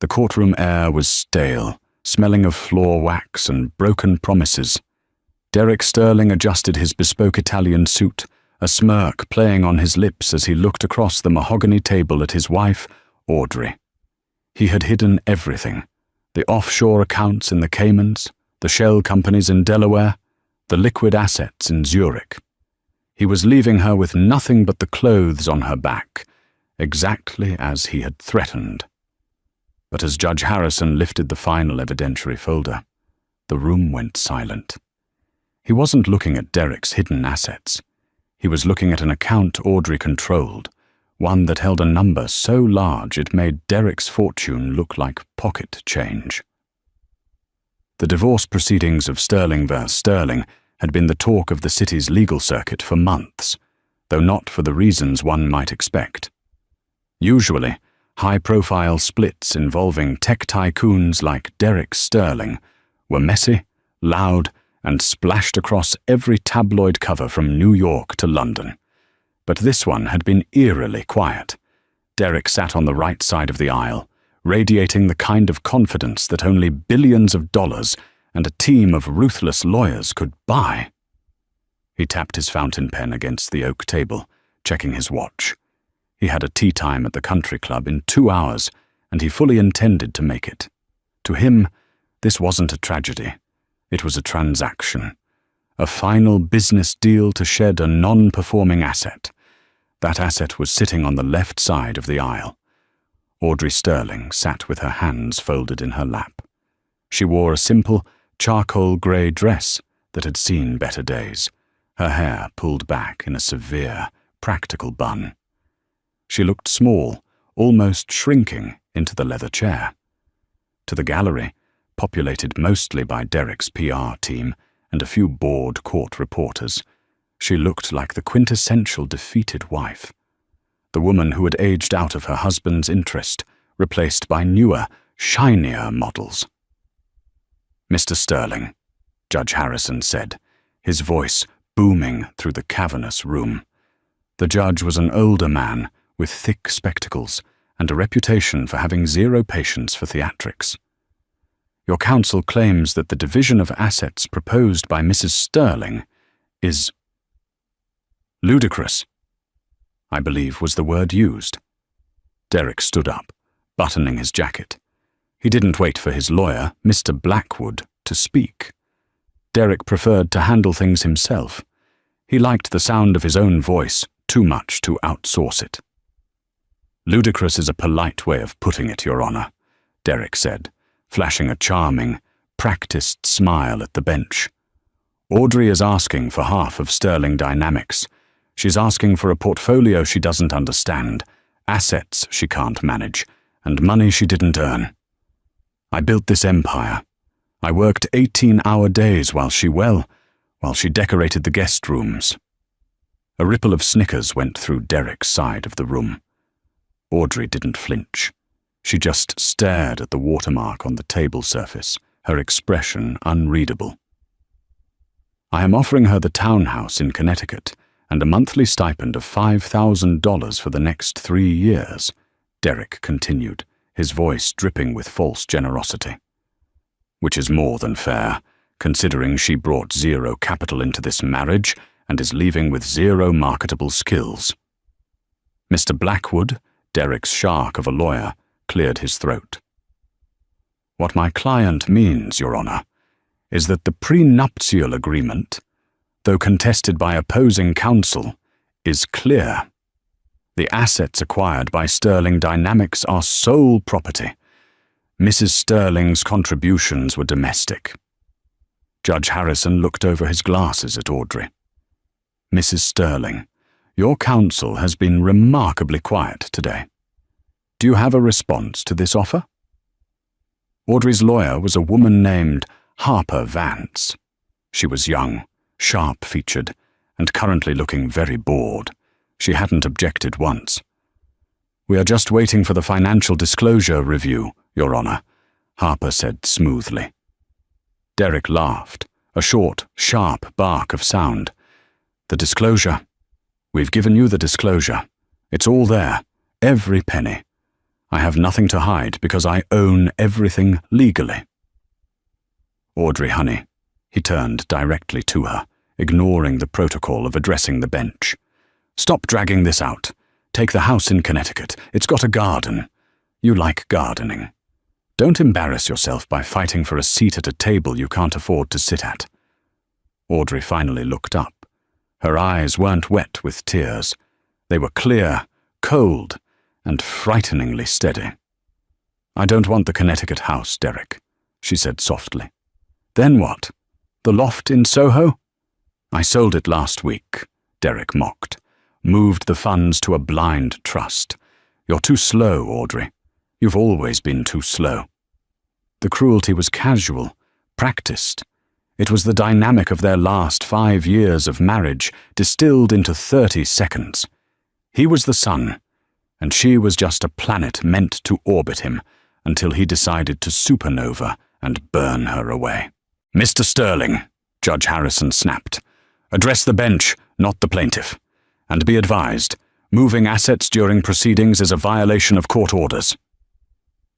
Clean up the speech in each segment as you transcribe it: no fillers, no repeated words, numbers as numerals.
The courtroom air was stale, smelling of floor wax and broken promises. Derek Sterling adjusted his bespoke Italian suit, a smirk playing on his lips as he looked across the mahogany table at his wife, Audrey. He had hidden everything: the offshore accounts in the Caymans, the shell companies in Delaware, the liquid assets in Zurich. He was leaving her with nothing but the clothes on her back, exactly as he had threatened. But as Judge Harrison lifted the final evidentiary folder, the room went silent. He wasn't looking at Derek's hidden assets. He was looking at an account Audrey controlled, one that held a number so large it made Derek's fortune look like pocket change. The divorce proceedings of Sterling v. Sterling had been the talk of the city's legal circuit for months, though not for the reasons one might expect. Usually, high-profile splits involving tech tycoons like Derek Sterling were messy, loud, and splashed across every tabloid cover from New York to London. But this one had been eerily quiet. Derek sat on the right side of the aisle, radiating the kind of confidence that only billions of dollars and a team of ruthless lawyers could buy. He tapped his fountain pen against the oak table, checking his watch. He had a tea time at the country club in 2 hours, and he fully intended to make it. To him, this wasn't a tragedy. It was a transaction, a final business deal to shed a non-performing asset. That asset was sitting on the left side of the aisle. Audrey Sterling sat with her hands folded in her lap. She wore a simple, charcoal grey dress that had seen better days, her hair pulled back in a severe, practical bun. She looked small, almost shrinking into the leather chair. To the gallery, populated mostly by Derek's PR team and a few bored court reporters, she looked like the quintessential defeated wife, the woman who had aged out of her husband's interest, replaced by newer, shinier models. "Mr. Sterling," Judge Harrison said, his voice booming through the cavernous room. The judge was an older man with thick spectacles and a reputation for having zero patience for theatrics. "Your counsel claims that the division of assets proposed by Mrs. Sterling is ludicrous, I believe was the word used." Derek stood up, buttoning his jacket. He didn't wait for his lawyer, Mr. Blackwood, to speak. Derek preferred to handle things himself. He liked the sound of his own voice too much to outsource it. "Ludicrous is a polite way of putting it, Your Honor," Derek said, flashing a charming, practiced smile at the bench. "Audrey is asking for half of Sterling Dynamics. She's asking for a portfolio she doesn't understand, assets she can't manage, and money she didn't earn. I built this empire. I worked 18-hour days while she decorated the guest rooms." A ripple of snickers went through Derek's side of the room. Audrey didn't flinch. She just stared at the watermark on the table surface, her expression unreadable. "I am offering her the townhouse in Connecticut and a monthly stipend of $5,000 for the next 3 years, Derek continued, his voice dripping with false generosity. "Which is more than fair, considering she brought zero capital into this marriage and is leaving with zero marketable skills." Mr. Blackwood, Derek's shark of a lawyer, cleared his throat. "What my client means, Your Honor, is that the prenuptial agreement, though contested by opposing counsel, is clear. The assets acquired by Sterling Dynamics are sole property. Mrs. Sterling's contributions were domestic." Judge Harrison looked over his glasses at Audrey. "Mrs. Sterling, your counsel has been remarkably quiet today. Do you have a response to this offer?" Audrey's lawyer was a woman named Harper Vance. She was young, sharp-featured, and currently looking very bored. She hadn't objected once. "We are just waiting for the financial disclosure review, Your Honor," Harper said smoothly. Derek laughed, a short, sharp bark of sound. "The disclosure? We've given you the disclosure. It's all there, every penny. I have nothing to hide because I own everything legally. Audrey, honey. He turned directly to her, ignoring the protocol of addressing the bench. Stop dragging this out. Take the house in Connecticut. It's got a garden. You like gardening. Don't embarrass yourself by fighting for a seat at a table you can't afford to sit at. Audrey finally looked up. Her eyes weren't wet with tears. They were clear, cold, and frighteningly steady. I don't want the Connecticut house, Derek, she said softly. Then what? The loft in Soho? I sold it last week, Derek mocked. Moved the funds to a blind trust. You're too slow, Audrey. You've always been too slow. The cruelty was casual, practiced. It was the dynamic of their last 5 years of marriage distilled into 30 seconds. He was the sun, and she was just a planet meant to orbit him until he decided to supernova and burn her away. Mr. Sterling, Judge Harrison snapped, address the bench, not the plaintiff. And be advised, moving assets during proceedings is a violation of court orders.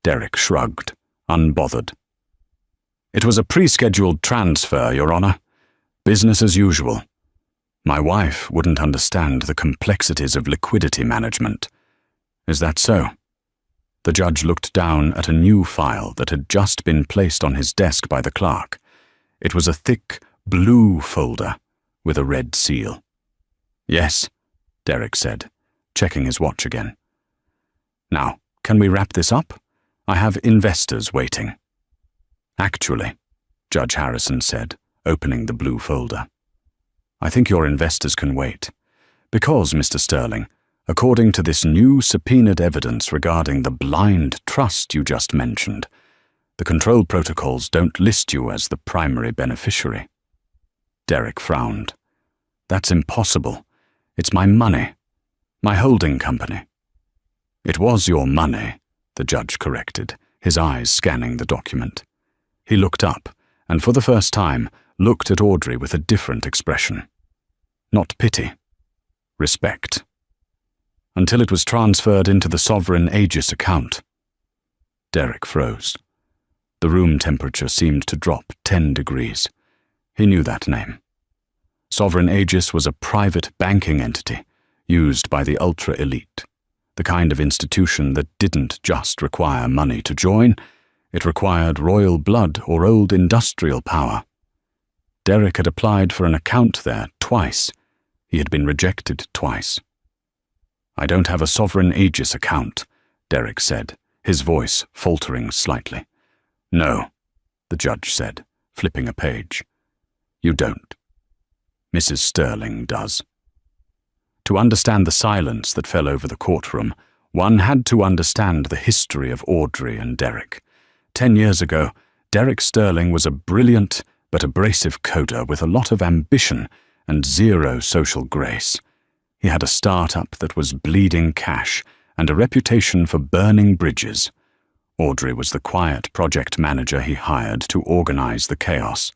Derek shrugged, unbothered. It was a pre-scheduled transfer, Your Honor. Business as usual. My wife wouldn't understand the complexities of liquidity management. Is that so? The judge looked down at a new file that had just been placed on his desk by the clerk. It was a thick, blue folder with a red seal. Yes, Derek said, checking his watch again. Now, can we wrap this up? I have investors waiting. Actually, Judge Harrison said, opening the blue folder. I think your investors can wait. Because, Mr. Sterling, according to this new subpoenaed evidence regarding the blind trust you just mentioned, the control protocols don't list you as the primary beneficiary. Derek frowned. That's impossible. It's my money. My holding company. It was your money, the judge corrected, his eyes scanning the document. He looked up, and for the first time, looked at Audrey with a different expression. Not pity. Respect. Until it was transferred into the Sovereign Aegis account. Derek froze. The room temperature seemed to drop 10 degrees. He knew that name. Sovereign Aegis was a private banking entity used by the ultra-elite, the kind of institution that didn't just require money to join, it required royal blood or old industrial power. Derek had applied for an account there twice. He had been rejected twice. I don't have a Sovereign Aegis account, Derek said, his voice faltering slightly. No, the judge said, flipping a page. You don't. Mrs. Sterling does. To understand the silence that fell over the courtroom, one had to understand the history of Audrey and Derek. 10 years ago, Derek Sterling was a brilliant but abrasive coder with a lot of ambition and zero social grace. He had a start-up that was bleeding cash and a reputation for burning bridges. Audrey was the quiet project manager he hired to organize the chaos.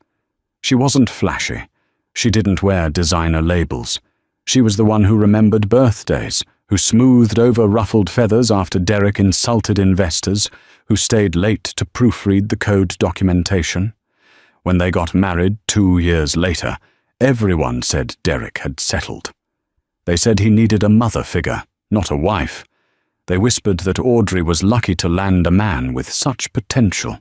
She wasn't flashy. She didn't wear designer labels. She was the one who remembered birthdays, who smoothed over ruffled feathers after Derek insulted investors, who stayed late to proofread the code documentation. When they got married 2 years later, everyone said Derek had settled. They said he needed a mother figure, not a wife. They whispered that Audrey was lucky to land a man with such potential.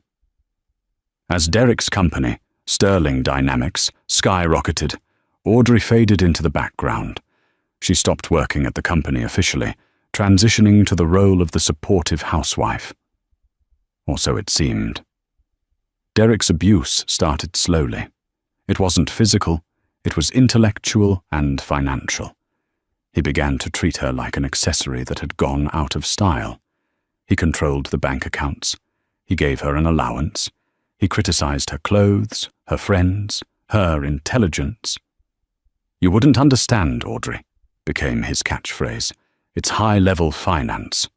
As Derek's company, Sterling Dynamics, skyrocketed, Audrey faded into the background. She stopped working at the company officially, transitioning to the role of the supportive housewife. Or so it seemed. Derek's abuse started slowly. It wasn't physical, it was intellectual and financial. He began to treat her like an accessory that had gone out of style. He controlled the bank accounts. He gave her an allowance. He criticized her clothes, her friends, her intelligence. You wouldn't understand, Audrey, became his catchphrase. It's high-level finance.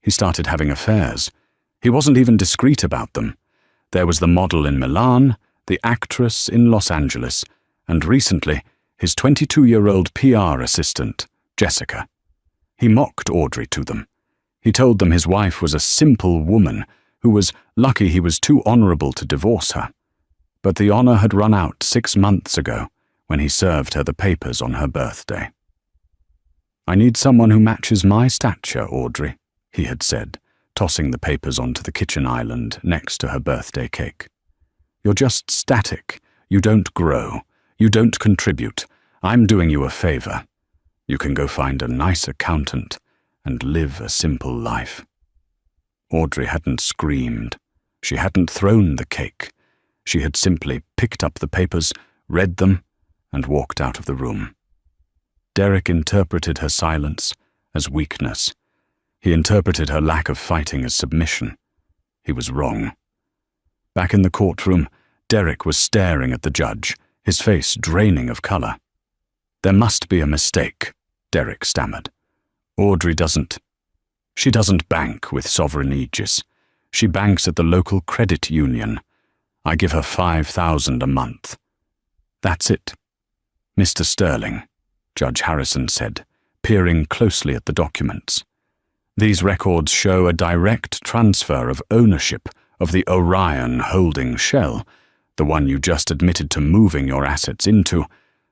He started having affairs. He wasn't even discreet about them. There was the model in Milan, the actress in Los Angeles, and recently, his 22-year-old PR assistant, Jessica. He mocked Audrey to them. He told them his wife was a simple woman who was lucky he was too honorable to divorce her. But the honor had run out 6 months ago when he served her the papers on her birthday. "I need someone who matches my stature, Audrey," he had said, tossing the papers onto the kitchen island next to her birthday cake. "You're just static. You don't grow. You don't contribute. I'm doing you a favor. You can go find a nice accountant and live a simple life." Audrey hadn't screamed. She hadn't thrown the cake. She had simply picked up the papers, read them, and walked out of the room. Derek interpreted her silence as weakness. He interpreted her lack of fighting as submission. He was wrong. Back in the courtroom, Derek was staring at the judge, his face draining of color. "There must be a mistake," Derek stammered. She doesn't bank with Sovereign Aegis. She banks at the local credit union. I give her $5,000 a month. That's it." "Mr. Sterling," Judge Harrison said, peering closely at the documents. "These records show a direct transfer of ownership of the Orion holding shell, the one you just admitted to moving your assets into,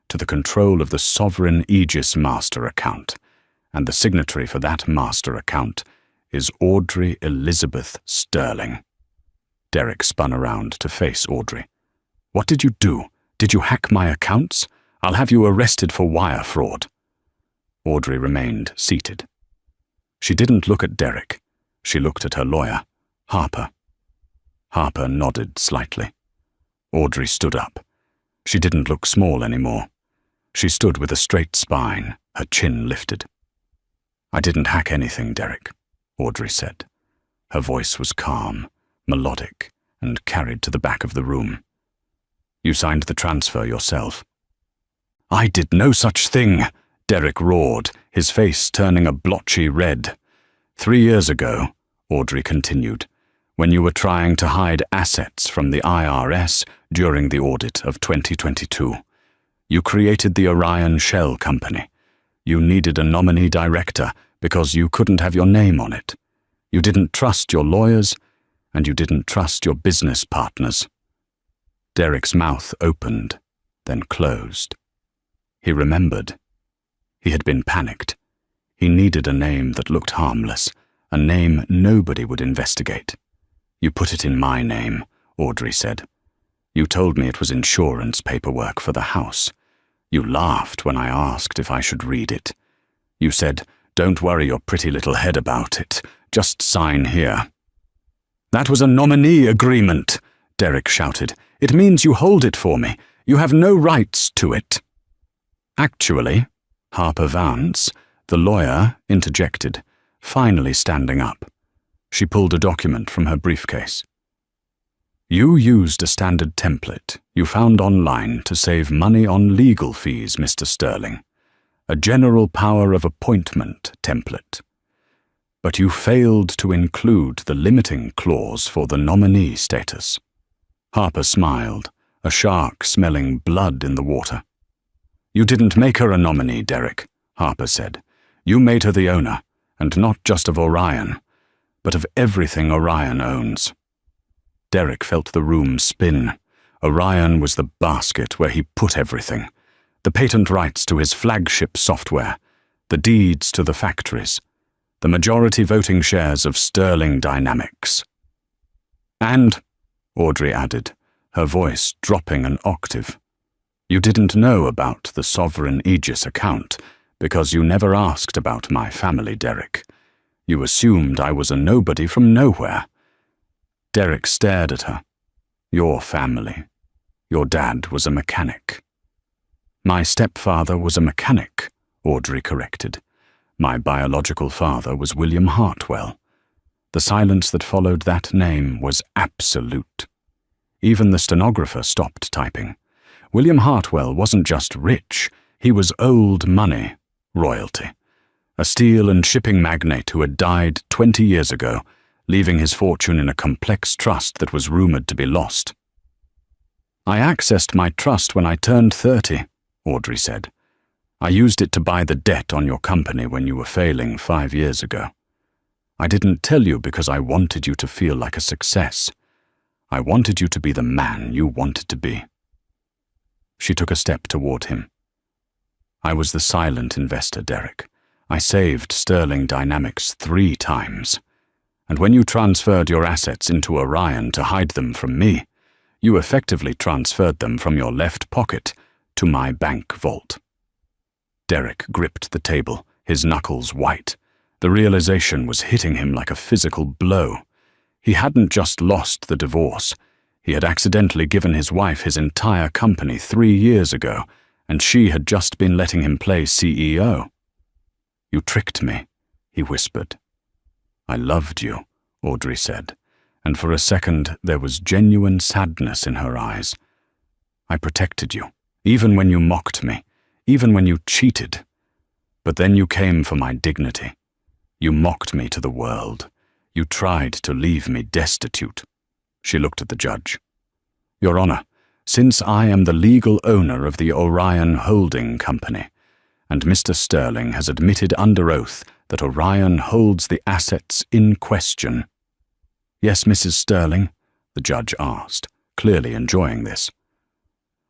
to the control of the Sovereign Aegis master account, and the signatory for that master account is Audrey Elizabeth Sterling." Derek spun around to face Audrey. "What did you do? Did you hack my accounts? I'll have you arrested for wire fraud." Audrey remained seated. She didn't look at Derek. She looked at her lawyer, Harper. Harper nodded slightly. Audrey stood up. She didn't look small anymore. She stood with a straight spine, her chin lifted. "I didn't hack anything, Derek," Audrey said. Her voice was calm, melodic, and carried to the back of the room. "You signed the transfer yourself." "I did no such thing," Derek roared, his face turning a blotchy red. "3 years ago," Audrey continued, "when you were trying to hide assets from the IRS during the audit of 2022, you created the Orion Shell Company. You needed a nominee director because you couldn't have your name on it. You didn't trust your lawyers, and you didn't trust your business partners." Derek's mouth opened, then closed. He remembered. He had been panicked. He needed a name that looked harmless, a name nobody would investigate. "You put it in my name," Audrey said. "You told me it was insurance paperwork for the house. You laughed when I asked if I should read it. You said, 'Don't worry your pretty little head about it. Just sign here.'" "That was a nominee agreement," Derek shouted. "It means you hold it for me. You have no rights to it." "Actually," Harper Vance, the lawyer, interjected, finally standing up. She pulled a document from her briefcase. "You used a standard template you found online to save money on legal fees, Mr. Sterling. A general power of appointment template. But you failed to include the limiting clause for the nominee status." Harper smiled, a shark smelling blood in the water. "You didn't make her a nominee, Derek," Harper said. "You made her the owner, and not just of Orion, but of everything Orion owns." Derek felt the room spin. Orion was the basket where he put everything. The patent rights to his flagship software, the deeds to the factories, the majority voting shares of Sterling Dynamics. "And," Audrey added, her voice dropping an octave, "you didn't know about the Sovereign Aegis account because you never asked about my family, Derek. You assumed I was a nobody from nowhere." Derek stared at her. "Your family. Your dad was a mechanic." "My stepfather was a mechanic," Audrey corrected. "My biological father was William Hartwell." The silence that followed that name was absolute. Even the stenographer stopped typing. William Hartwell wasn't just rich, he was old money, royalty. A steel and shipping magnate who had died 20 years ago, leaving his fortune in a complex trust that was rumored to be lost. "I accessed my trust when I turned 30, Audrey said. "I used it to buy the debt on your company when you were failing 5 years ago. I didn't tell you because I wanted you to feel like a success. I wanted you to be the man you wanted to be." She took a step toward him. "I was the silent investor, Derek. I saved Sterling Dynamics 3 times. And when you transferred your assets into Orion to hide them from me, you effectively transferred them from your left pocket to my bank vault." Derek gripped the table, his knuckles white. The realization was hitting him like a physical blow. He hadn't just lost the divorce. He had accidentally given his wife his entire company 3 years ago, and she had just been letting him play CEO. "You tricked me," he whispered. "I loved you," Audrey said, and for a second there was genuine sadness in her eyes. "I protected you, even when you mocked me, even when you cheated. But then you came for my dignity. You mocked me to the world. You tried to leave me destitute." She looked at the judge. "Your Honor, since I am the legal owner of the Orion Holding Company, and Mr. Sterling has admitted under oath that Orion holds the assets in question." "Yes, Mrs. Sterling?" the judge asked, clearly enjoying this.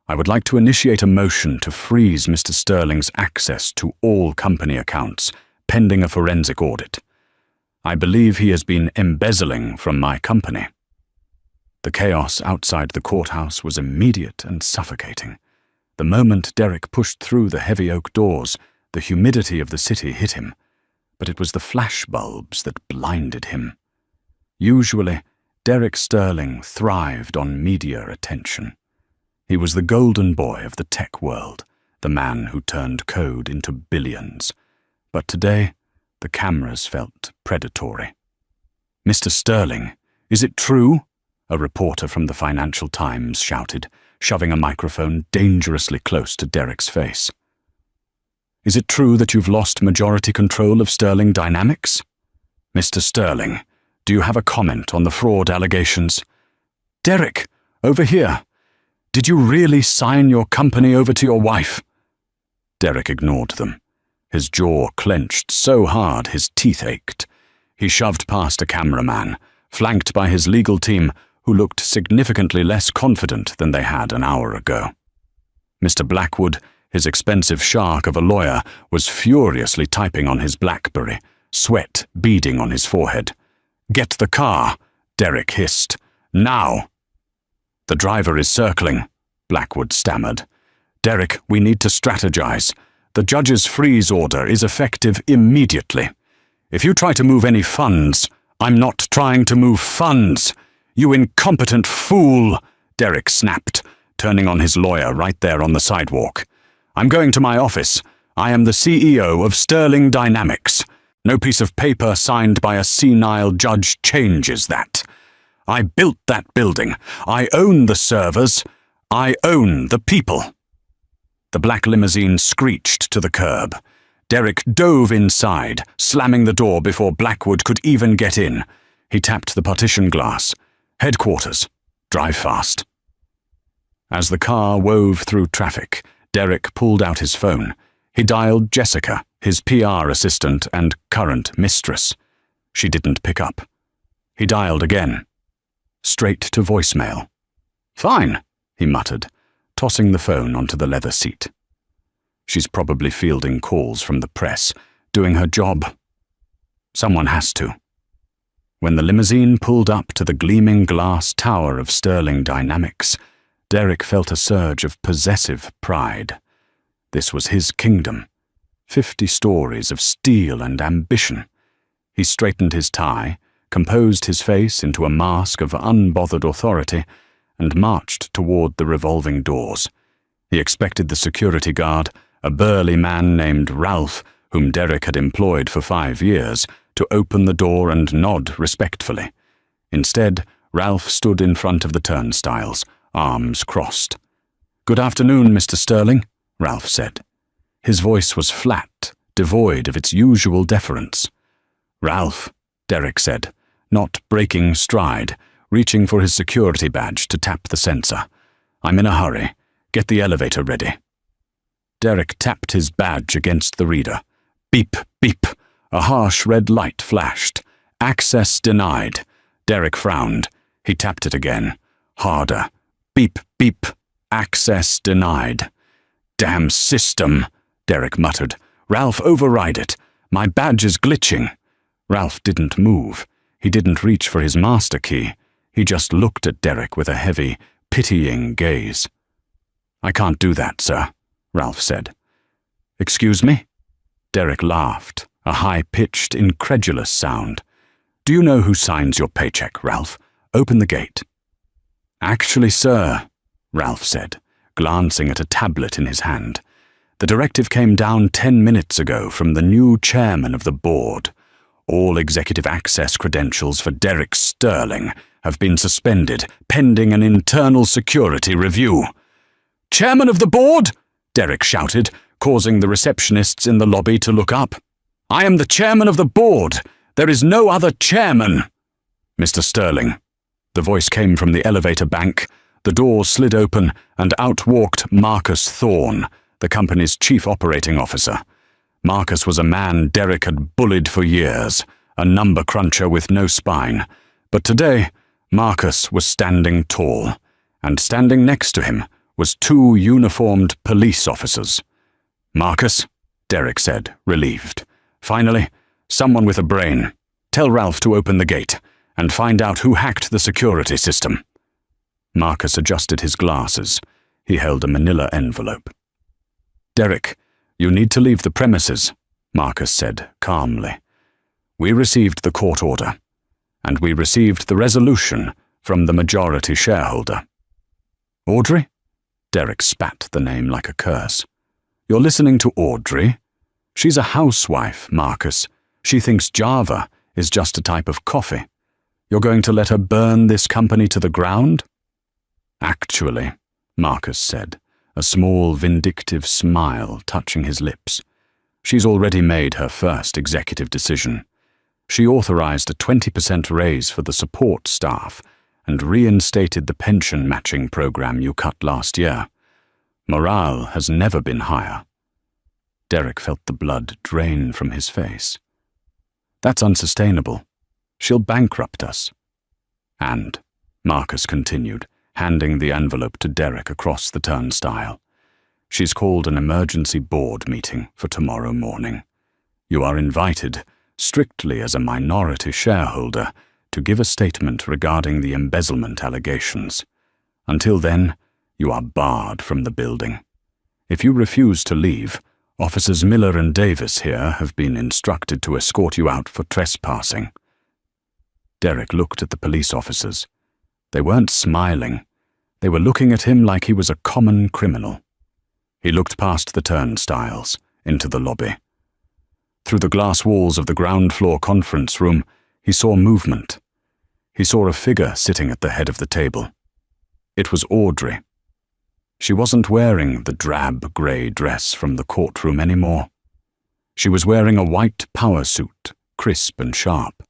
"I would like to initiate a motion to freeze Mr. Sterling's access to all company accounts, pending a forensic audit. I believe he has been embezzling from my company." The chaos outside the courthouse was immediate and suffocating. The moment Derek pushed through the heavy oak doors, the humidity of the city hit him, but it was the flashbulbs that blinded him. Usually, Derek Sterling thrived on media attention. He was the golden boy of the tech world, the man who turned code into billions. But today, the cameras felt predatory. "Mr. Sterling, is it true?" a reporter from the Financial Times shouted, shoving a microphone dangerously close to Derek's face. "Is it true that you've lost majority control of Sterling Dynamics? Mr. Sterling, do you have a comment on the fraud allegations?" "Derek, over here. Did you really sign your company over to your wife?" Derek ignored them. His jaw clenched so hard his teeth ached. He shoved past a cameraman, flanked by his legal team, who looked significantly less confident than they had an hour ago. Mr. Blackwood, his expensive shark of a lawyer, was furiously typing on his BlackBerry, sweat beading on his forehead. "Get the car," Derek hissed. "Now!" "The driver is circling," Blackwood stammered. "Derek, we need to strategize. The judge's freeze order is effective immediately. If you try to move any funds—" "I'm not trying to move funds, you incompetent fool," Derek snapped, turning on his lawyer right there on the sidewalk. "I'm going to my office. I am the CEO of Sterling Dynamics. No piece of paper signed by a senile judge changes that. I built that building. I own the servers. I own the people." The black limousine screeched to the curb. Derek dove inside, slamming the door before Blackwood could even get in. He tapped the partition glass. "Headquarters. Drive fast." As the car wove through traffic, Derek pulled out his phone. He dialed Jessica, his PR assistant and current mistress. She didn't pick up. He dialed again. Straight to voicemail. "Fine," he muttered, tossing the phone onto the leather seat. She's probably fielding calls from the press, doing her job. Someone has to. When the limousine pulled up to the gleaming glass tower of Sterling Dynamics, Derek felt a surge of possessive pride. This was his kingdom. 50 stories of steel and ambition. He straightened his tie, composed his face into a mask of unbothered authority, and marched toward the revolving doors. He expected the security guard, a burly man named Ralph, whom Derek had employed for 5 years, to open the door and nod respectfully. Instead, Ralph stood in front of the turnstiles, arms crossed. "Good afternoon, Mr. Sterling," Ralph said. His voice was flat, devoid of its usual deference. "Ralph," Derek said, not breaking stride, reaching for his security badge to tap the sensor. "I'm in a hurry. Get the elevator ready." Derek tapped his badge against the reader. Beep, beep. A harsh red light flashed. Access denied. Derek frowned. He tapped it again. Harder. Beep, beep. Access denied. Damn system, Derek muttered. Ralph, override it. My badge is glitching. Ralph didn't move. He didn't reach for his master key. He just looked at Derek with a heavy, pitying gaze. I can't do that, sir, Ralph said. Excuse me? Derek laughed, a high-pitched, incredulous sound. Do you know who signs your paycheck, Ralph? Open the gate. Actually, sir, Ralph said, glancing at a tablet in his hand. The directive came down 10 minutes ago from the new chairman of the board. All executive access credentials for Derek Sterling have been suspended, pending an internal security review. Chairman of the board? Derek shouted, causing the receptionists in the lobby to look up. I am the chairman of the board. There is no other chairman. Mr. Sterling. The voice came from the elevator bank. The door slid open, and out walked Marcus Thorne, the company's chief operating officer. Marcus was a man Derek had bullied for years, a number cruncher with no spine. But today, Marcus was standing tall, and standing next to him was 2 uniformed police officers. Marcus, Derek said, relieved. Finally, someone with a brain. Tell Ralph to open the gate, and find out who hacked the security system. Marcus adjusted his glasses. He held a manila envelope. Derek, you need to leave the premises, Marcus said calmly. We received the court order, and we received the resolution from the majority shareholder. Audrey? Derek spat the name like a curse. You're listening to Audrey? She's a housewife, Marcus. She thinks Java is just a type of coffee. You're going to let her burn this company to the ground? Actually, Marcus said, a small vindictive smile touching his lips. She's already made her first executive decision. She authorized a 20% raise for the support staff and reinstated the pension matching program you cut last year. Morale has never been higher. Derek felt the blood drain from his face. That's unsustainable. She'll bankrupt us. And, Marcus continued, handing the envelope to Derek across the turnstile, she's called an emergency board meeting for tomorrow morning. You are invited, strictly as a minority shareholder, to give a statement regarding the embezzlement allegations. Until then, you are barred from the building. If you refuse to leave, Officers Miller and Davis here have been instructed to escort you out for trespassing. Derek looked at the police officers. They weren't smiling. They were looking at him like he was a common criminal. He looked past the turnstiles, into the lobby. Through the glass walls of the ground-floor conference room, he saw movement. He saw a figure sitting at the head of the table. It was Audrey. She wasn't wearing the drab grey dress from the courtroom anymore. She was wearing a white power suit, crisp and sharp.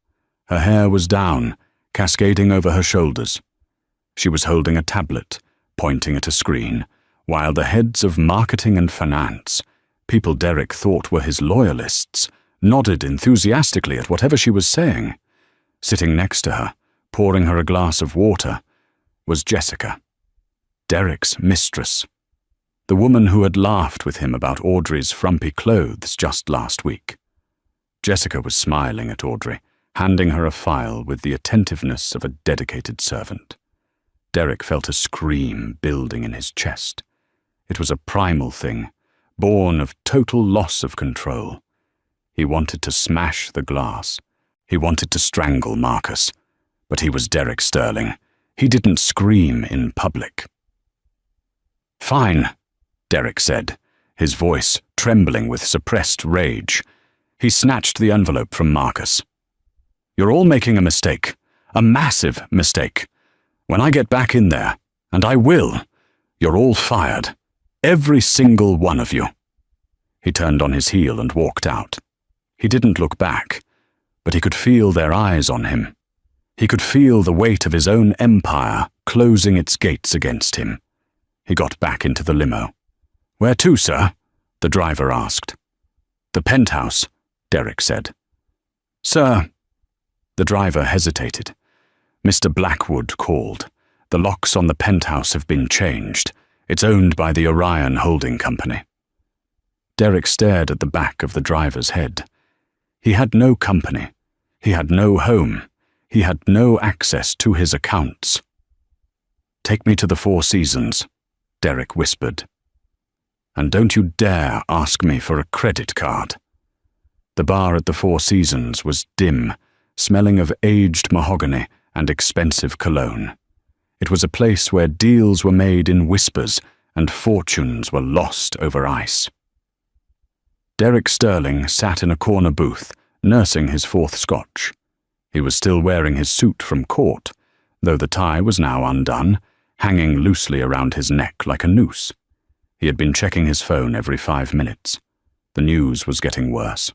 Her hair was down, cascading over her shoulders. She was holding a tablet, pointing at a screen, while the heads of marketing and finance, people Derek thought were his loyalists, nodded enthusiastically at whatever she was saying. Sitting next to her, pouring her a glass of water, was Jessica, Derek's mistress, the woman who had laughed with him about Audrey's frumpy clothes just last week. Jessica was smiling at Audrey, handing her a file with the attentiveness of a dedicated servant. Derek felt a scream building in his chest. It was a primal thing, born of total loss of control. He wanted to smash the glass. He wanted to strangle Marcus. But he was Derek Sterling. He didn't scream in public. Fine, Derek said, his voice trembling with suppressed rage. He snatched the envelope from Marcus. You're all making a mistake, a massive mistake. When I get back in there, and I will, you're all fired. Every single one of you. He turned on his heel and walked out. He didn't look back, but he could feel their eyes on him. He could feel the weight of his own empire closing its gates against him. He got back into the limo. Where to, sir? The driver asked. The penthouse, Derek said. Sir, The driver hesitated. Mr. Blackwood called. The locks on the penthouse have been changed. It's owned by the Orion Holding Company. Derek stared at the back of the driver's head. He had no company. He had no home. He had no access to his accounts. "Take me to the Four Seasons," Derek whispered. "And don't you dare ask me for a credit card." The bar at the Four Seasons was dim, smelling of aged mahogany and expensive cologne. It was a place where deals were made in whispers and fortunes were lost over ice. Derek Sterling sat in a corner booth, nursing his fourth scotch. He was still wearing his suit from court, though the tie was now undone, hanging loosely around his neck like a noose. He had been checking his phone every 5 minutes. The news was getting worse.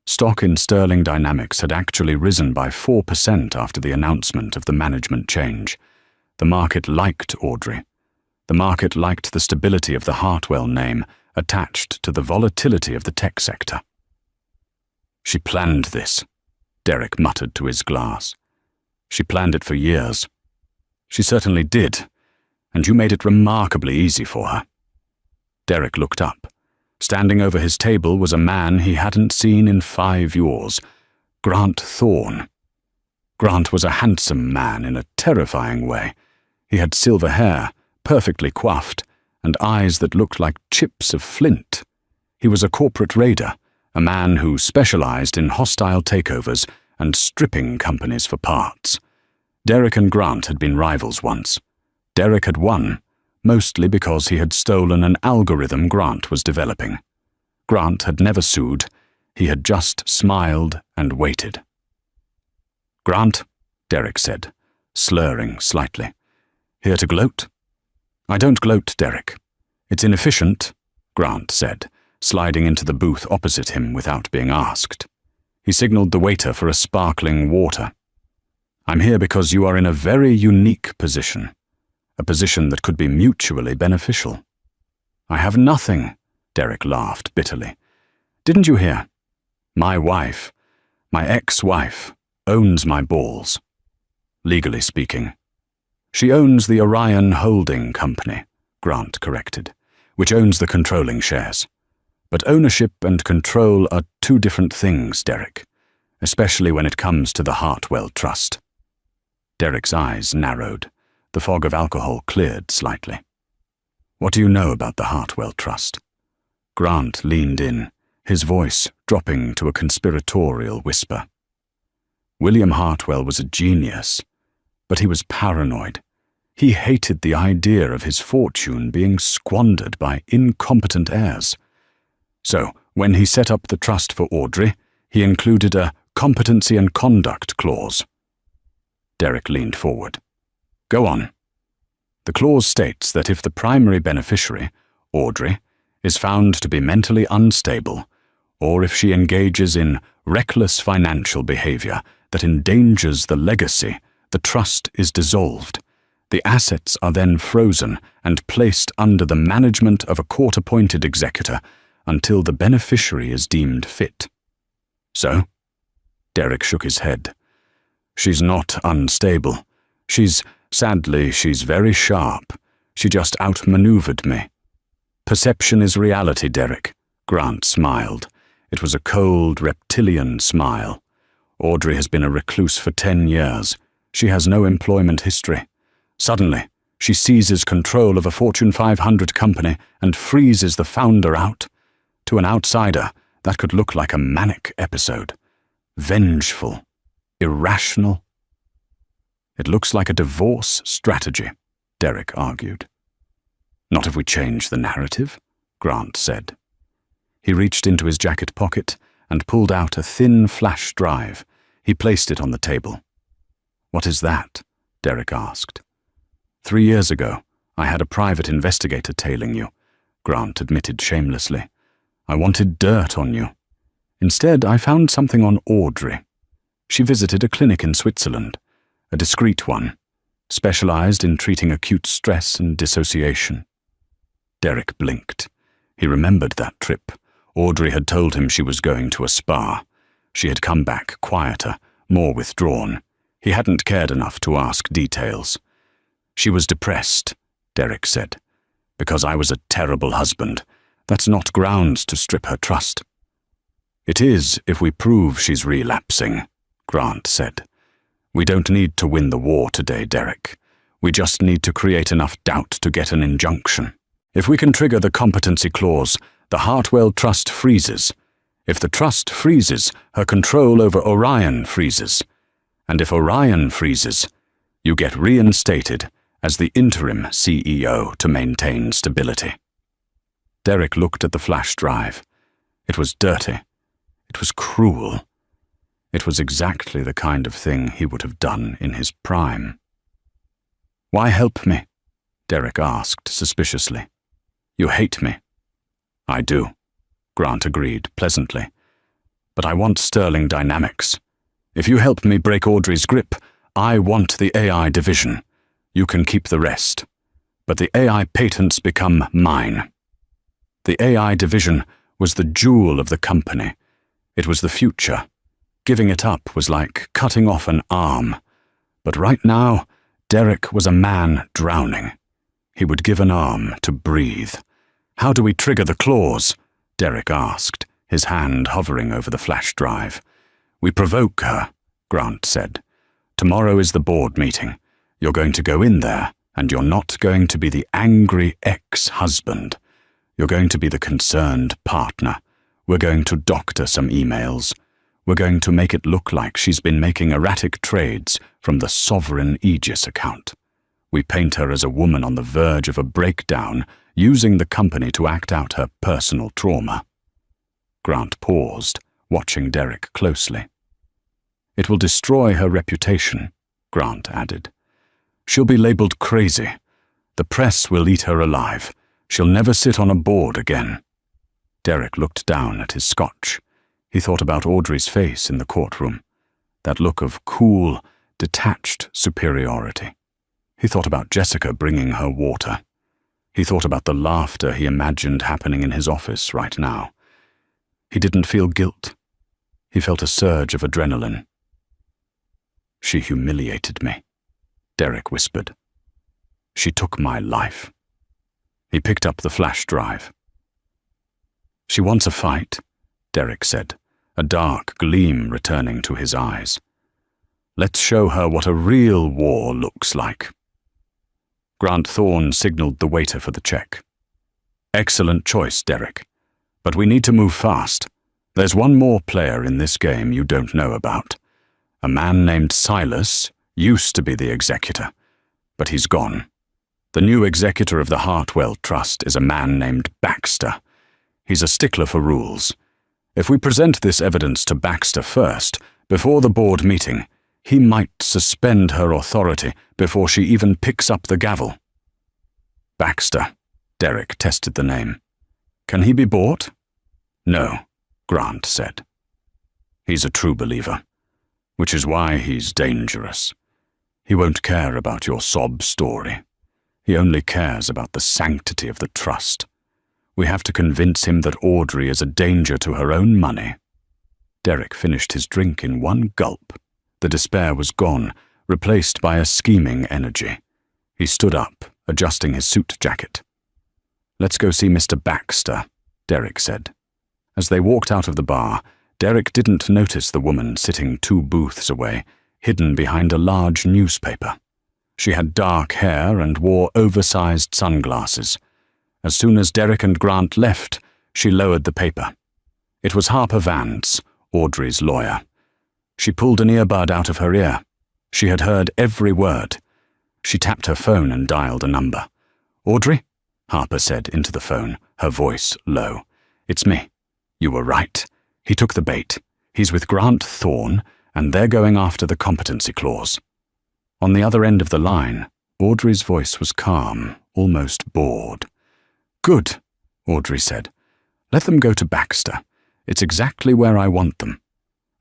Stock in Sterling Dynamics had actually risen by 4% after the announcement of the management change. The market liked Audrey. The market liked the stability of the Hartwell name attached to the volatility of the tech sector. "She planned this," Derek muttered to his glass. "She planned it for years." "She certainly did, and you made it remarkably easy for her." Derek looked up. Standing over his table was a man he hadn't seen in 5 years, Grant Thorne. Grant was a handsome man in a terrifying way. He had silver hair, perfectly coiffed, and eyes that looked like chips of flint. He was a corporate raider, a man who specialized in hostile takeovers and stripping companies for parts. Derek and Grant had been rivals once. Derek had won, mostly because he had stolen an algorithm Grant was developing. Grant had never sued. He had just smiled and waited. "Grant," Derek said, slurring slightly. "Here to gloat?" "I don't gloat, Derek. It's inefficient," Grant said, sliding into the booth opposite him without being asked. He signaled the waiter for a sparkling water. "I'm here because you are in a very unique position. A position that could be mutually beneficial." "I have nothing," Derek laughed bitterly. "Didn't you hear? My wife, my ex-wife, owns my balls. Legally speaking. She owns the Orion Holding Company," Grant corrected, "which owns the controlling shares. But ownership and control are two different things, Derek, especially when it comes to the Hartwell Trust." Derek's eyes narrowed. The fog of alcohol cleared slightly. "What do you know about the Hartwell Trust?" Grant leaned in, his voice dropping to a conspiratorial whisper. William Hartwell was a genius, but he was paranoid. He hated the idea of his fortune being squandered by incompetent heirs. So, when he set up the trust for Audrey, he included a competency and conduct clause. Derek leaned forward. "Go on." "The clause states that if the primary beneficiary, Audrey, is found to be mentally unstable, or if she engages in reckless financial behavior that endangers the legacy, the trust is dissolved. The assets are then frozen and placed under the management of a court-appointed executor until the beneficiary is deemed fit." "So?" Derek shook his head. "She's not unstable. Sadly, she's very sharp. She just outmaneuvered me." "Perception is reality, Derek," Grant smiled. It was a cold, reptilian smile. "Audrey has been a recluse for 10 years. She has no employment history. Suddenly, she seizes control of a Fortune 500 company and freezes the founder out. To an outsider, that could look like a manic episode. Vengeful. Irrational. It looks like a divorce strategy," Derek argued. "Not if we change the narrative," Grant said. He reached into his jacket pocket and pulled out a thin flash drive. He placed it on the table. "What is that?" Derek asked. 3 years ago, I had a private investigator tailing you," Grant admitted shamelessly. "I wanted dirt on you. Instead, I found something on Audrey. She visited a clinic in Switzerland, a discreet one, specialized in treating acute stress and dissociation." Derek blinked. He remembered that trip. Audrey had told him she was going to a spa. She had come back quieter, more withdrawn. He hadn't cared enough to ask details. "She was depressed," Derek said. "Because I was a terrible husband. That's not grounds to strip her trust." "It is if we prove she's relapsing," Grant said. "We don't need to win the war today, Derek. We just need to create enough doubt to get an injunction. If we can trigger the competency clause, the Hartwell Trust freezes. If the trust freezes, her control over Orion freezes. And if Orion freezes, you get reinstated as the interim CEO to maintain stability." Derek looked at the flash drive. It was dirty. It was cruel. It was exactly the kind of thing he would have done in his prime. "Why help me?" Derek asked suspiciously. "You hate me." "I do," Grant agreed pleasantly. "But I want sterling dynamics. If you help me break Audrey's grip, I want the AI division. You can keep the rest. But the AI patents become mine." The AI division was the jewel of the company. It was the future. Giving it up was like cutting off an arm. But right now, Derek was a man drowning. He would give an arm to breathe. "How do we trigger the clause?" Derek asked, his hand hovering over the flash drive. "We provoke her," Grant said. "Tomorrow is the board meeting. You're going to go in there, and you're not going to be the angry ex-husband. You're going to be the concerned partner. We're going to doctor some emails. We're going to make it look like she's been making erratic trades from the Sovereign Aegis account. We paint her as a woman on the verge of a breakdown, using the company to act out her personal trauma." Grant paused, watching Derek closely. "It will destroy her reputation," Grant added. "She'll be labeled crazy. The press will eat her alive. She'll never sit on a board again." Derek looked down at his scotch. He thought about Audrey's face in the courtroom, that look of cool, detached superiority. He thought about Jessica bringing her water. He thought about the laughter he imagined happening in his office right now. He didn't feel guilt. He felt a surge of adrenaline. "She humiliated me," Derek whispered. "She took my life." He picked up the flash drive. "She wants a fight," Derek said, a dark gleam returning to his eyes. "Let's show her what a real war looks like." Grant Thorne signaled the waiter for the check. "Excellent choice, Derek. But we need to move fast. There's one more player in this game you don't know about. A man named Silas used to be the executor, but he's gone. The new executor of the Hartwell Trust is a man named Baxter. He's a stickler for rules. If we present this evidence to Baxter first, before the board meeting, he might suspend her authority before she even picks up the gavel." "Baxter," Derek tested the name. "Can he be bought?" "No," Grant said. "He's a true believer, which is why he's dangerous. He won't care about your sob story. He only cares about the sanctity of the trust. We have to convince him that Audrey is a danger to her own money." Derek finished his drink in one gulp. The despair was gone, replaced by a scheming energy. He stood up, adjusting his suit jacket. "Let's go see Mr. Baxter," Derek said. As they walked out of the bar, Derek didn't notice the woman sitting 2 booths away, hidden behind a large newspaper. She had dark hair and wore oversized sunglasses. As soon as Derek and Grant left, she lowered the paper. It was Harper Vance, Audrey's lawyer. She pulled an earbud out of her ear. She had heard every word. She tapped her phone and dialed a number. "Audrey?" Harper said into the phone, her voice low. "It's me. You were right. He took the bait. He's with Grant Thorne, and they're going after the competency clause." On the other end of the line, Audrey's voice was calm, almost bored. "Good," Audrey said. "Let them go to Baxter. It's exactly where I want them."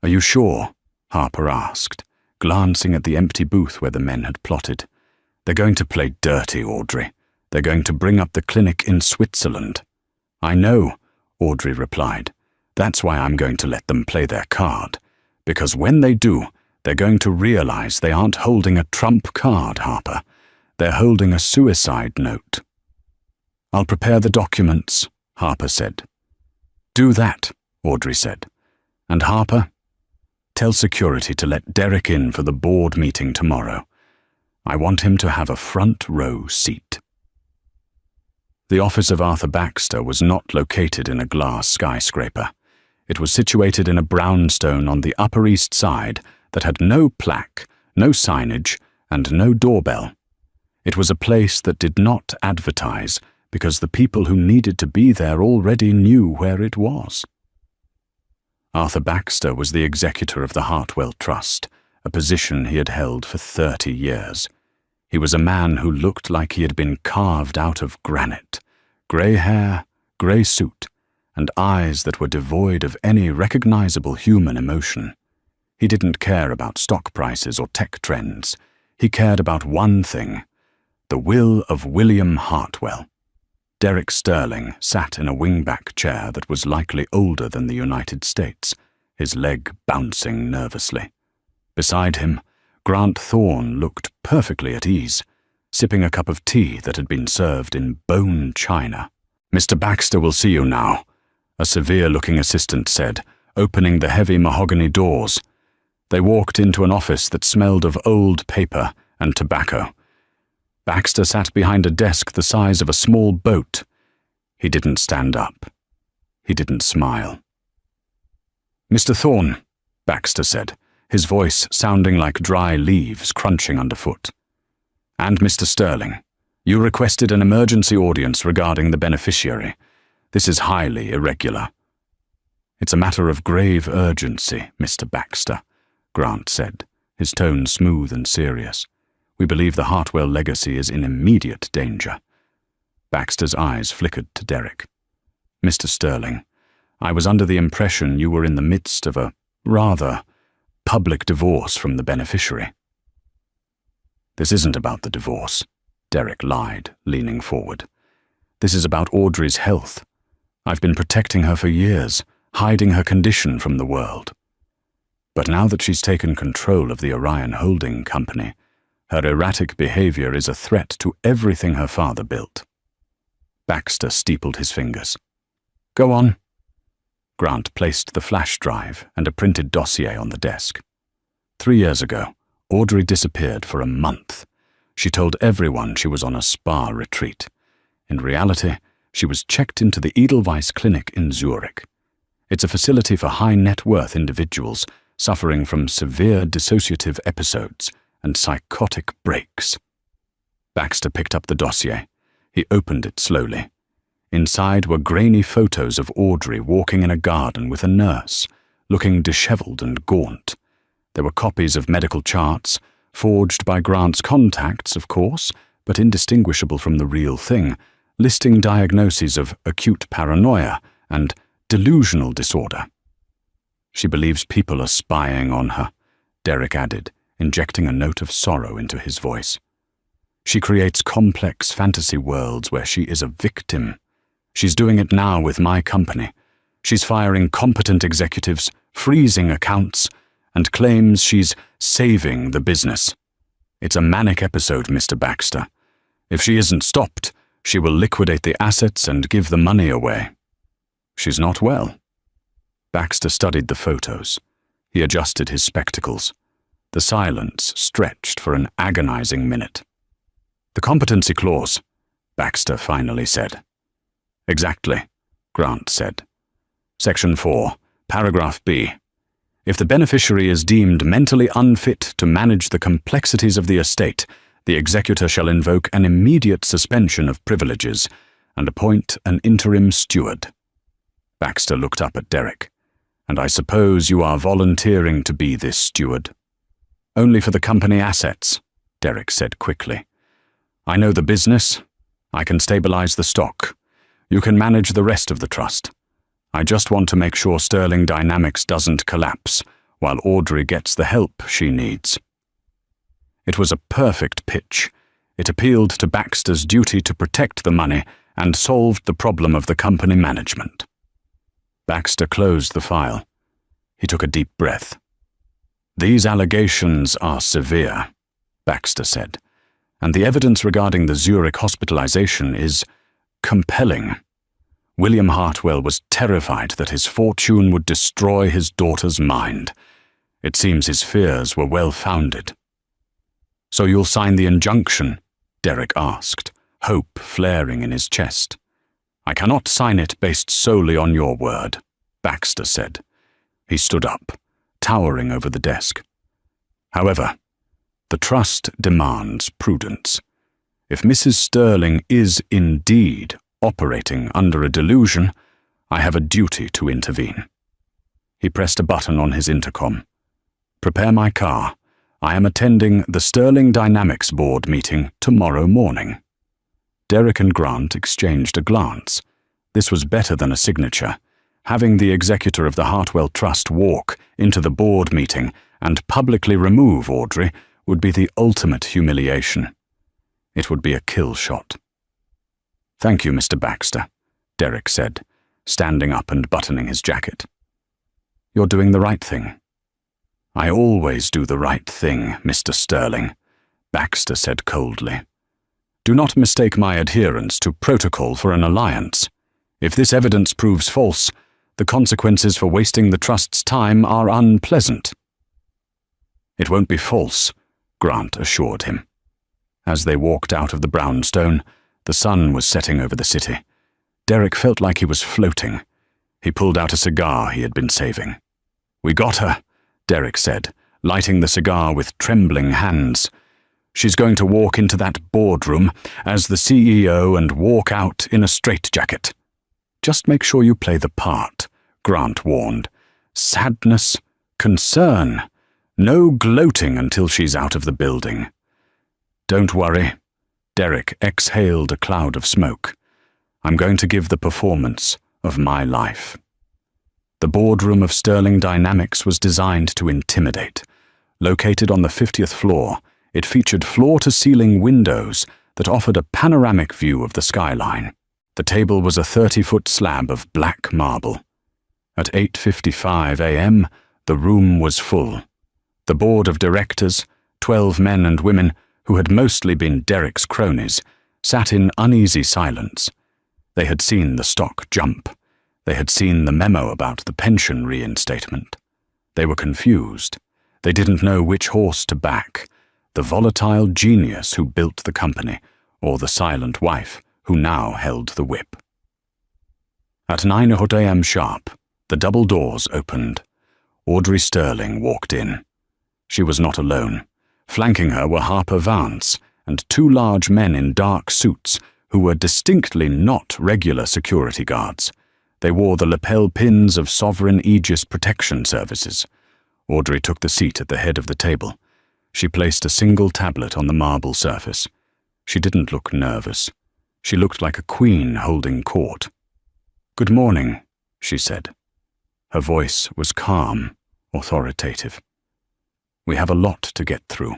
"Are you sure?" Harper asked, glancing at the empty booth where the men had plotted. "They're going to play dirty, Audrey. They're going to bring up the clinic in Switzerland." "I know," Audrey replied. "That's why I'm going to let them play their card. Because when they do, They're going to realize they aren't holding a trump card, Harper. They're holding a suicide note. I'll prepare the documents, Harper said. Do that, Audrey said. And Harper, tell security to let Derek in for the board meeting tomorrow. I want him to have a front row seat. The office of Arthur Baxter was not located in a glass skyscraper. It was situated in a brownstone on the Upper East Side that had no plaque, no signage, and no doorbell. It was a place that did not advertise because the people who needed to be there already knew where it was. Arthur Baxter was the executor of the Hartwell Trust, a position he had held for 30 years. He was a man who looked like he had been carved out of granite, grey hair, grey suit, and eyes that were devoid of any recognizable human emotion. He didn't care about stock prices or tech trends. He cared about one thing, the will of William Hartwell. Derek Sterling sat in a wingback chair that was likely older than the United States, his leg bouncing nervously. Beside him, Grant Thorne looked perfectly at ease, sipping a cup of tea that had been served in bone china. "Mr. Baxter will see you now," a severe-looking assistant said, opening the heavy mahogany doors. They walked into an office that smelled of old paper and tobacco. Baxter sat behind a desk the size of a small boat. He didn't stand up. He didn't smile. "Mr. Thorne," Baxter said, his voice sounding like dry leaves crunching underfoot. "And Mr. Sterling, you requested an emergency audience regarding the beneficiary. This is highly irregular." "It's a matter of grave urgency, Mr. Baxter," Grant said, his tone smooth and serious. "We believe the Hartwell legacy is in immediate danger." Baxter's eyes flickered to Derek. "Mr. Sterling, I was under the impression you were in the midst of a rather public divorce from the beneficiary." "This isn't about the divorce," Derek lied, leaning forward. "This is about Audrey's health. I've been protecting her for years, hiding her condition from the world. But now that she's taken control of the Orion Holding Company, her erratic behavior is a threat to everything her father built." Baxter steepled his fingers. "Go on." Grant placed the flash drive and a printed dossier on the desk. 3 years ago, Audrey disappeared for a month. She told everyone she was on a spa retreat. In reality, she was checked into the Edelweiss Clinic in Zurich. It's a facility for high-net-worth individuals suffering from severe dissociative episodes and psychotic breaks. Baxter picked up the dossier. He opened it slowly. Inside were grainy photos of Audrey walking in a garden with a nurse, looking disheveled and gaunt. There were copies of medical charts, forged by Grant's contacts, of course, but indistinguishable from the real thing, listing diagnoses of acute paranoia and delusional disorder. "She believes people are spying on her," Derek added, injecting a note of sorrow into his voice. "She creates complex fantasy worlds where she is a victim. She's doing it now with my company. She's firing competent executives, freezing accounts, and claims she's saving the business. It's a manic episode, Mr. Baxter. If she isn't stopped, she will liquidate the assets and give the money away. She's not well." Baxter studied the photos. He adjusted his spectacles. The silence stretched for an agonizing minute. "The competency clause," Baxter finally said. "Exactly," Grant said. "Section 4, paragraph B. If the beneficiary is deemed mentally unfit to manage the complexities of the estate, the executor shall invoke an immediate suspension of privileges and appoint an interim steward." Baxter looked up at Derek. "And I suppose you are volunteering to be this steward?" "Only for the company assets," Derek said quickly. "I know the business. I can stabilize the stock. You can manage the rest of the trust. I just want to make sure Sterling Dynamics doesn't collapse while Audrey gets the help she needs." It was a perfect pitch. It appealed to Baxter's duty to protect the money and solved the problem of the company management. Baxter closed the file. He took a deep breath. "These allegations are severe," Baxter said, "and the evidence regarding the Zurich hospitalization is compelling." William Hartwell was terrified that his fortune would destroy his daughter's mind. It seems his fears were well-founded. "So you'll sign the injunction?" Derek asked, hope flaring in his chest. "I cannot sign it based solely on your word," Baxter said. He stood up, towering over the desk. "However, the trust demands prudence. If Mrs. Sterling is indeed operating under a delusion, I have a duty to intervene." He pressed a button on his intercom. "Prepare my car. I am attending the Sterling Dynamics Board meeting tomorrow morning." Derek and Grant exchanged a glance. This was better than a signature. Having the executor of the Hartwell Trust walk into the board meeting and publicly remove Audrey would be the ultimate humiliation. It would be a kill shot. "Thank you, Mr. Baxter," Derek said, standing up and buttoning his jacket. "You're doing the right thing." "I always do the right thing, Mr. Sterling," Baxter said coldly. "Do not mistake my adherence to protocol for an alliance. If this evidence proves false, the consequences for wasting the Trust's time are unpleasant." "It won't be false," Grant assured him. As they walked out of the brownstone, the sun was setting over the city. Derek felt like he was floating. He pulled out a cigar he had been saving. "We got her," Derek said, lighting the cigar with trembling hands. "She's going to walk into that boardroom as the CEO and walk out in a straitjacket." "Just make sure you play the part," Grant warned. "Sadness, concern. No gloating until she's out of the building." "Don't worry." Derek exhaled a cloud of smoke. "I'm going to give the performance of my life." The boardroom of Sterling Dynamics was designed to intimidate. Located on the 50th floor, it featured floor-to-ceiling windows that offered a panoramic view of the skyline. The table was a 30-foot slab of black marble. At 8:55 a.m., the room was full. The board of directors, 12 men and women who had mostly been Derek's cronies, sat in uneasy silence. They had seen the stock jump. They had seen the memo about the pension reinstatement. They were confused. They didn't know which horse to back, the volatile genius who built the company, or the silent wife who now held the whip. At 9 a.m. sharp, the double doors opened. Audrey Sterling walked in. She was not alone. Flanking her were Harper Vance and two large men in dark suits who were distinctly not regular security guards. They wore the lapel pins of Sovereign Aegis Protection Services. Audrey took the seat at the head of the table. She placed a single tablet on the marble surface. She didn't look nervous. She looked like a queen holding court. "Good morning," she said. Her voice was calm, authoritative. "We have a lot to get through.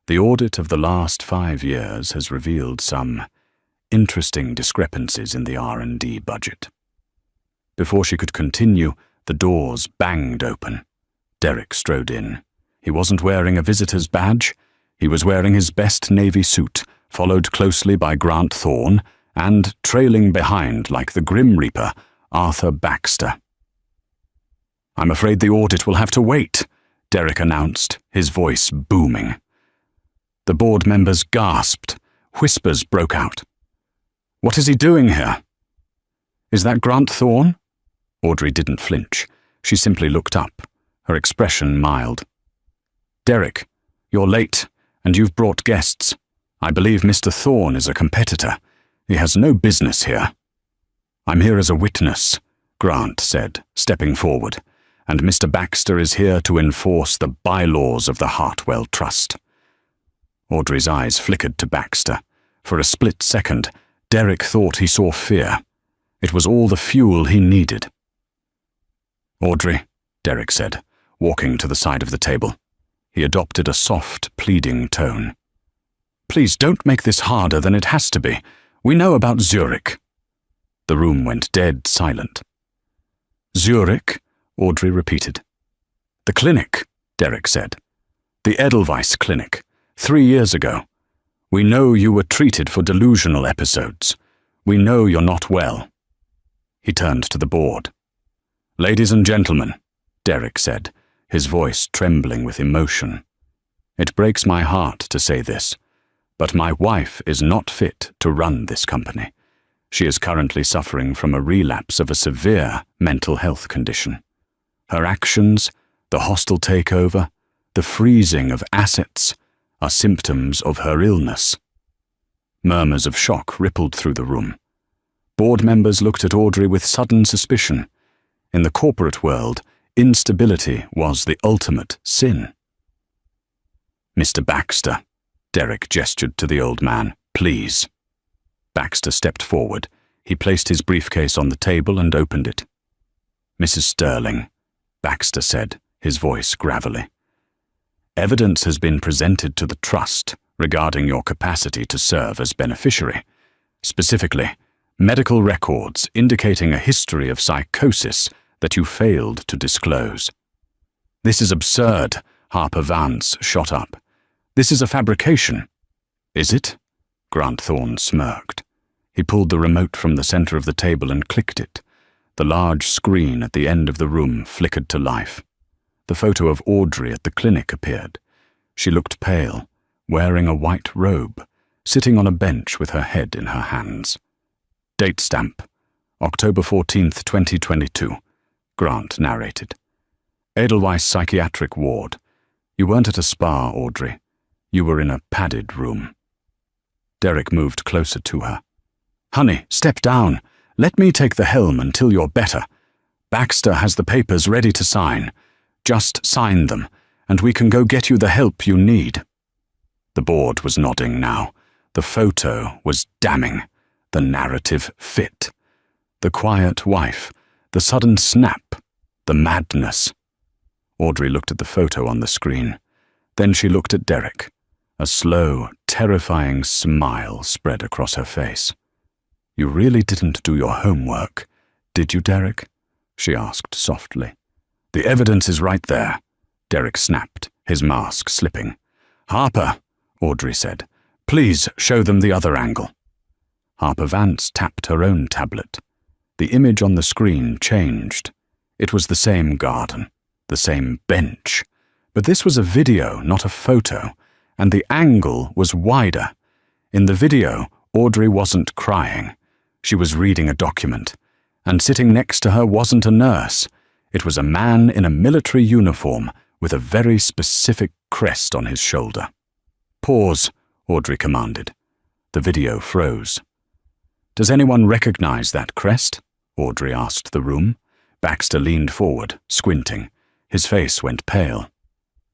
The audit of the last 5 years has revealed some interesting discrepancies in the R&D budget." Before she could continue, the doors banged open. Derek strode in. He wasn't wearing a visitor's badge. He was wearing his best navy suit, followed closely by Grant Thorne, and trailing behind like the Grim Reaper, Arthur Baxter. "I'm afraid the audit will have to wait," Derek announced, his voice booming. The board members gasped. Whispers broke out. "What is he doing here?" "Is that Grant Thorne?" Audrey didn't flinch. She simply looked up, her expression mild. "Derek, you're late, and you've brought guests. I believe Mr. Thorne is a competitor. He has no business here." "I'm here as a witness," Grant said, stepping forward, "and Mr. Baxter is here to enforce the bylaws of the Hartwell Trust." Audrey's eyes flickered to Baxter. For a split second, Derek thought he saw fear. It was all the fuel he needed. "Audrey," Derek said, walking to the side of the table. He adopted a soft, pleading tone. "Please don't make this harder than it has to be. We know about Zurich." The room went dead silent. "Zurich?" Audrey repeated. "The clinic," Derek said. "The Edelweiss Clinic, 3 years ago. We know you were treated for delusional episodes. We know you're not well." He turned to the board. "Ladies and gentlemen," Derek said, his voice trembling with emotion. "It breaks my heart to say this, but my wife is not fit to run this company. She is currently suffering from a relapse of a severe mental health condition. Her actions, the hostile takeover, the freezing of assets, are symptoms of her illness." Murmurs of shock rippled through the room. Board members looked at Audrey with sudden suspicion. In the corporate world, instability was the ultimate sin. "Mr. Baxter," Derek gestured to the old man, "please." Baxter stepped forward. He placed his briefcase on the table and opened it. "Mrs. Sterling," Baxter said, his voice gravelly, "evidence has been presented to the trust regarding your capacity to serve as beneficiary. Specifically, medical records indicating a history of psychosis that you failed to disclose." "This is absurd," Harper Vance shot up. "This is a fabrication." "Is it?" Grant Thorne smirked. He pulled the remote from the center of the table and clicked it. The large screen at the end of the room flickered to life. The photo of Audrey at the clinic appeared. She looked pale, wearing a white robe, sitting on a bench with her head in her hands. "Date stamp, October 14th, 2022, Grant narrated. "Edelweiss Psychiatric Ward. You weren't at a spa, Audrey. You were in a padded room." Derek moved closer to her. "Honey, step down. Let me take the helm until you're better. Baxter has the papers ready to sign. Just sign them, and we can go get you the help you need." The board was nodding now. The photo was damning. The narrative fit. The quiet wife, the sudden snap, the madness. Audrey looked at the photo on the screen. Then she looked at Derek. A slow, terrifying smile spread across her face. "You really didn't do your homework, did you, Derek?" she asked softly. "The evidence is right there," Derek snapped, his mask slipping. "Harper," Audrey said, "please show them the other angle." Harper Vance tapped her own tablet. The image on the screen changed. It was the same garden, the same bench. But this was a video, not a photo, and the angle was wider. In the video, Audrey wasn't crying. She was reading a document, and sitting next to her wasn't a nurse. It was a man in a military uniform with a very specific crest on his shoulder. "Pause," Audrey commanded. The video froze. "Does anyone recognize that crest?" Audrey asked the room. Baxter leaned forward, squinting. His face went pale.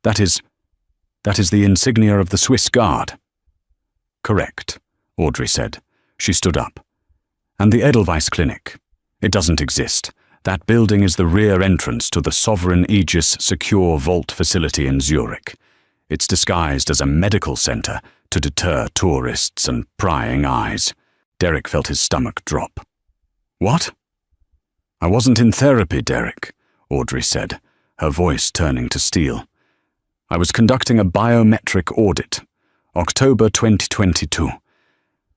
That is the insignia of the Swiss Guard." "Correct," Audrey said. She stood up. "And the Edelweiss Clinic? It doesn't exist. That building is the rear entrance to the Sovereign Aegis Secure Vault facility in Zurich. It's disguised as a medical center to deter tourists and prying eyes." Derek felt his stomach drop. "What?" "I wasn't in therapy, Derek," Audrey said, her voice turning to steel. "I was conducting a biometric audit, October 2022.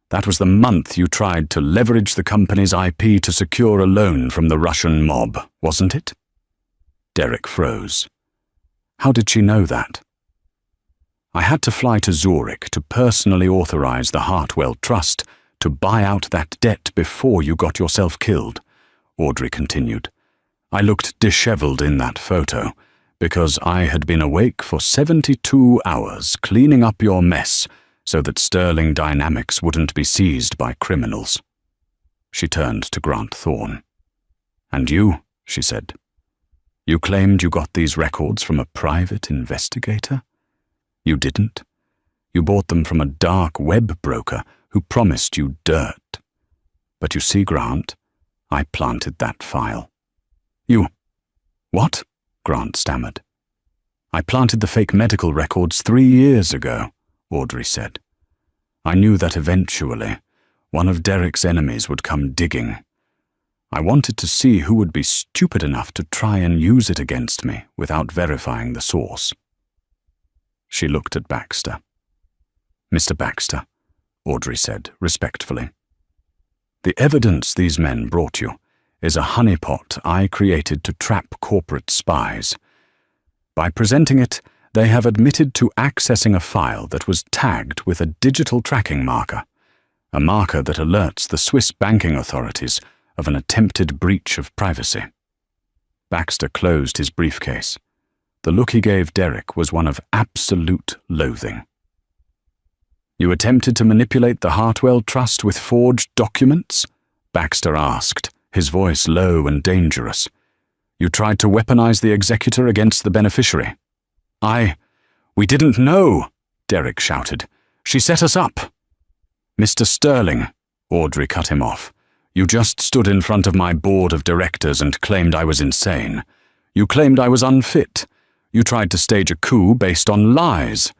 That was the month you tried to leverage the company's IP to secure a loan from the Russian mob, wasn't it?" Derek froze. How did she know that? "I had to fly to Zurich to personally authorize the Hartwell Trust to buy out that debt before you got yourself killed," Audrey continued. "I looked disheveled in that photo because I had been awake for 72 hours cleaning up your mess so that Sterling Dynamics wouldn't be seized by criminals." She turned to Grant Thorne. "And you," she said. "You claimed you got these records from a private investigator? You didn't. You bought them from a dark web broker who promised you dirt. But you see, Grant, I planted that file." "You... what?" Grant stammered. "I planted the fake medical records 3 years ago," Audrey said. "I knew that eventually one of Derek's enemies would come digging. I wanted to see who would be stupid enough to try and use it against me without verifying the source. She looked at Baxter. "Mr. Baxter," Audrey said respectfully, "the evidence these men brought you is a honeypot I created to trap corporate spies. By presenting it, they have admitted to accessing a file that was tagged with a digital tracking marker, a marker that alerts the Swiss banking authorities of an attempted breach of privacy." Baxter closed his briefcase. The look he gave Derek was one of absolute loathing. "You attempted to manipulate the Hartwell Trust with forged documents?" Baxter asked, his voice low and dangerous. "You tried to weaponize the executor against the beneficiary?" We didn't know," Derek shouted. "She set us up." "Mr. Sterling," Audrey cut him off, "you just stood in front of my board of directors and claimed I was insane. You claimed I was unfit. You tried to stage a coup based on lies."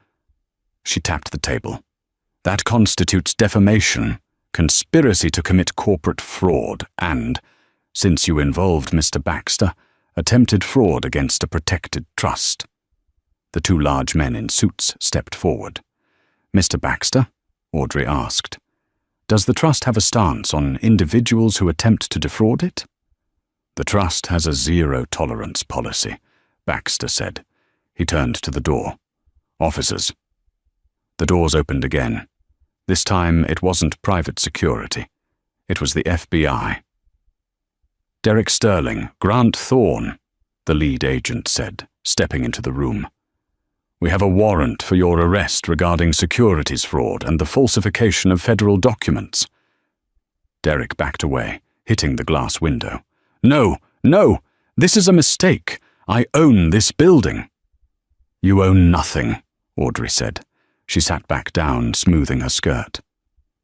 She tapped the table. "That constitutes defamation, conspiracy to commit corporate fraud, and, since you involved Mr. Baxter, attempted fraud against a protected trust." The two large men in suits stepped forward. "Mr. Baxter," Audrey asked, "does the trust have a stance on individuals who attempt to defraud it?" "The trust has a zero-tolerance policy," Baxter said. He turned to the door. "Officers." The doors opened again. This time it wasn't private security. It was the FBI. "Derek Sterling, Grant Thorne," the lead agent said, stepping into the room. "We have a warrant for your arrest regarding securities fraud and the falsification of federal documents." Derek backed away, hitting the glass window. No, this is a mistake. I own this building." "You own nothing," Audrey said. She sat back down, smoothing her skirt.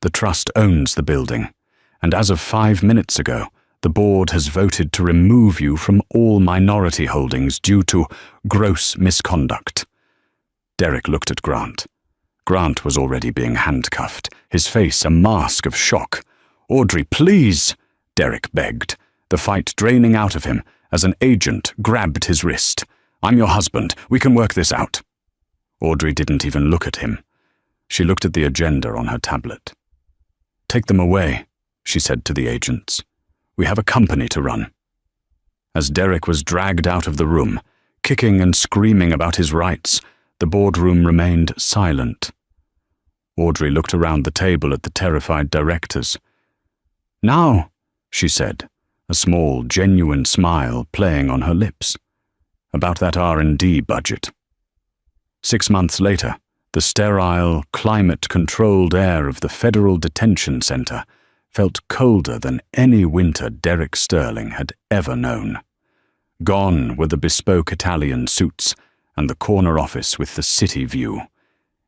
"The trust owns the building, and as of 5 minutes ago, the board has voted to remove you from all minority holdings due to gross misconduct." Derek looked at Grant. Grant was already being handcuffed, his face a mask of shock. "Audrey, please," Derek begged, the fight draining out of him as an agent grabbed his wrist. "I'm your husband. We can work this out." Audrey didn't even look at him. She looked at the agenda on her tablet. "Take them away," she said to the agents. "We have a company to run." As Derek was dragged out of the room, kicking and screaming about his rights, the boardroom remained silent. Audrey looked around the table at the terrified directors. "Now," she said, a small, genuine smile playing on her lips. "About that R&D budget." 6 months later, the sterile, climate-controlled air of the Federal Detention Center felt colder than any winter Derek Sterling had ever known. Gone were the bespoke Italian suits and the corner office with the city view.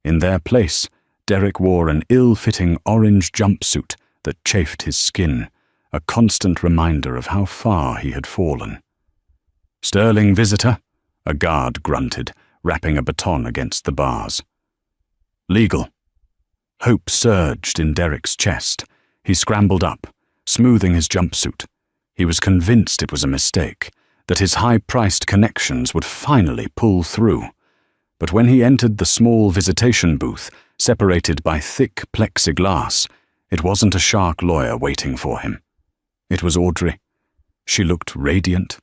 In their place, Derek wore an ill-fitting orange jumpsuit that chafed his skin, a constant reminder of how far he had fallen. "Sterling visitor," a guard grunted, rapping a baton against the bars. "Legal." Hope surged in Derek's chest. He scrambled up, smoothing his jumpsuit. He was convinced it was a mistake, that his high-priced connections would finally pull through. But when he entered the small visitation booth, separated by thick plexiglass, it wasn't a shark lawyer waiting for him. It was Audrey. She looked radiant,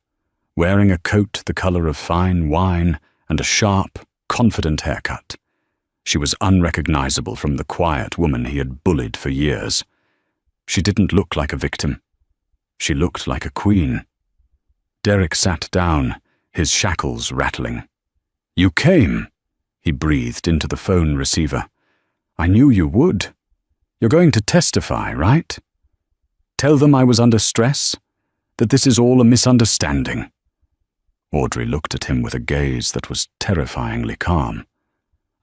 wearing a coat the color of fine wine and a sharp, confident haircut. She was unrecognizable from the quiet woman he had bullied for years. She didn't look like a victim. She looked like a queen. Derek sat down, his shackles rattling. "You came," he breathed into the phone receiver. "I knew you would. You're going to testify, right? Tell them I was under stress, that this is all a misunderstanding." Audrey looked at him with a gaze that was terrifyingly calm.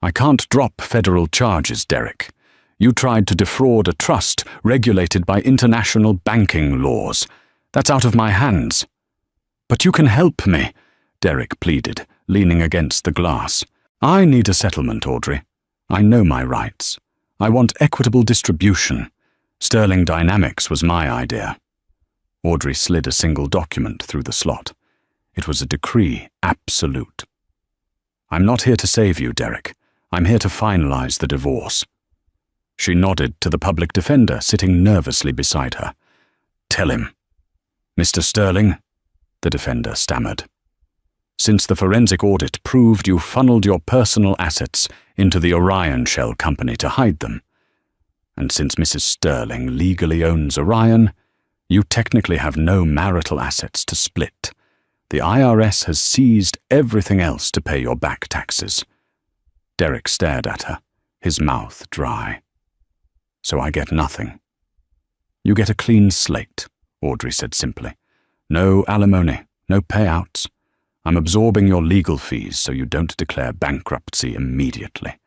"I can't drop federal charges, Derek. You tried to defraud a trust regulated by international banking laws. That's out of my hands." "But you can help me," Derek pleaded, leaning against the glass. "I need a settlement, Audrey. I know my rights. I want equitable distribution. Sterling Dynamics was my idea." Audrey slid a single document through the slot. It was a decree absolute. "I'm not here to save you, Derek. I'm here to finalize the divorce." She nodded to the public defender sitting nervously beside her. "Tell him." "Mr. Sterling," the defender stammered. "Since the forensic audit proved you funneled your personal assets into the Orion Shell Company to hide them, and since Mrs. Sterling legally owns Orion, you technically have no marital assets to split. The IRS has seized everything else to pay your back taxes." Derek stared at her, his mouth dry. "So I get nothing." "You get a clean slate," Audrey said simply. "No alimony, no payouts. I'm absorbing your legal fees so you don't declare bankruptcy immediately.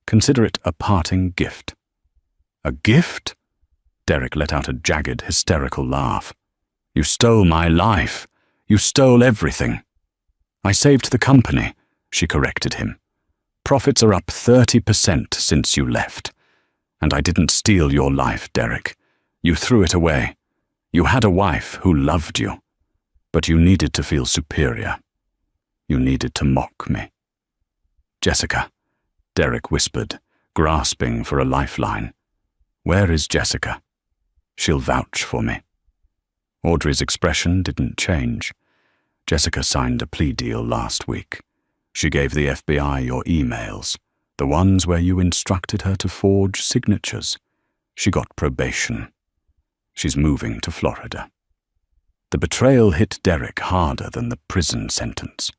Consider it a parting gift." "A gift?" Derek let out a jagged, hysterical laugh. "You stole my life. You stole everything." "I saved the company," she corrected him. "Profits are up 30% since you left. And I didn't steal your life, Derek. You threw it away. You had a wife who loved you. But you needed to feel superior. You needed to mock me." "Jessica," Derek whispered, grasping for a lifeline. "Where is Jessica? She'll vouch for me." Audrey's expression didn't change. "Jessica signed a plea deal last week. She gave the FBI your emails, the ones where you instructed her to forge signatures. She got probation. She's moving to Florida." The betrayal hit Derek harder than the prison sentence.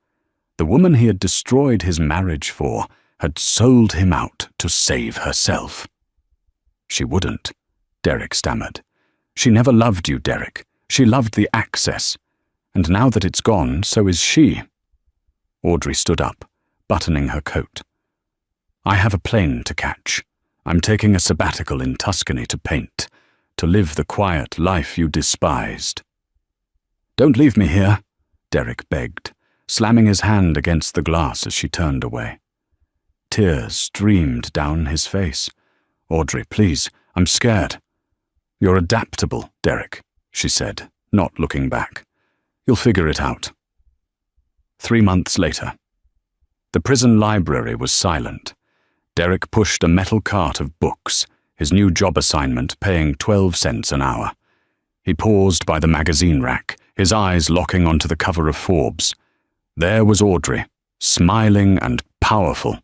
The woman he had destroyed his marriage for had sold him out to save herself. "She wouldn't," Derek stammered. "She never loved you, Derek. She loved the access. And now that it's gone, so is she." Audrey stood up, buttoning her coat. "I have a plane to catch. I'm taking a sabbatical in Tuscany to paint, to live the quiet life you despised." "Don't leave me here," Derek begged, slamming his hand against the glass as she turned away. Tears streamed down his face. "Audrey, please, I'm scared." "You're adaptable, Derek," she said, not looking back. "You'll figure it out." 3 months later. The prison library was silent. Derek pushed a metal cart of books, his new job assignment paying 12 cents an hour. He paused by the magazine rack, his eyes locking onto the cover of Forbes. There was Audrey, smiling and powerful.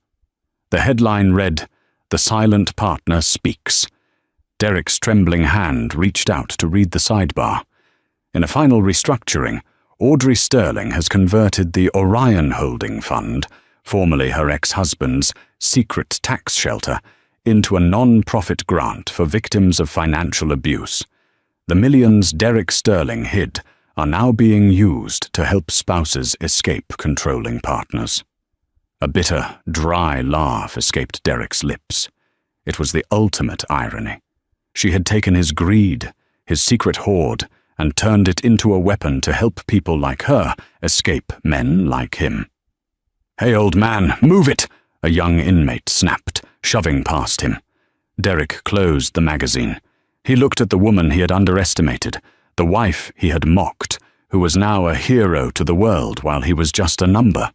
The headline read, "The Silent Partner Speaks." Derek's trembling hand reached out to read the sidebar. In a final restructuring, Audrey Sterling has converted the Orion Holding Fund, formerly her ex-husband's secret tax shelter, into a non-profit grant for victims of financial abuse. The millions Derek Sterling hid are now being used to help spouses escape controlling partners. A bitter, dry laugh escaped Derek's lips. It was the ultimate irony. She had taken his greed, his secret hoard, and turned it into a weapon to help people like her escape men like him. "Hey, old man, move it!" a young inmate snapped, shoving past him. Derek closed the magazine. He looked at the woman he had underestimated, the wife he had mocked, who was now a hero to the world while he was just a number.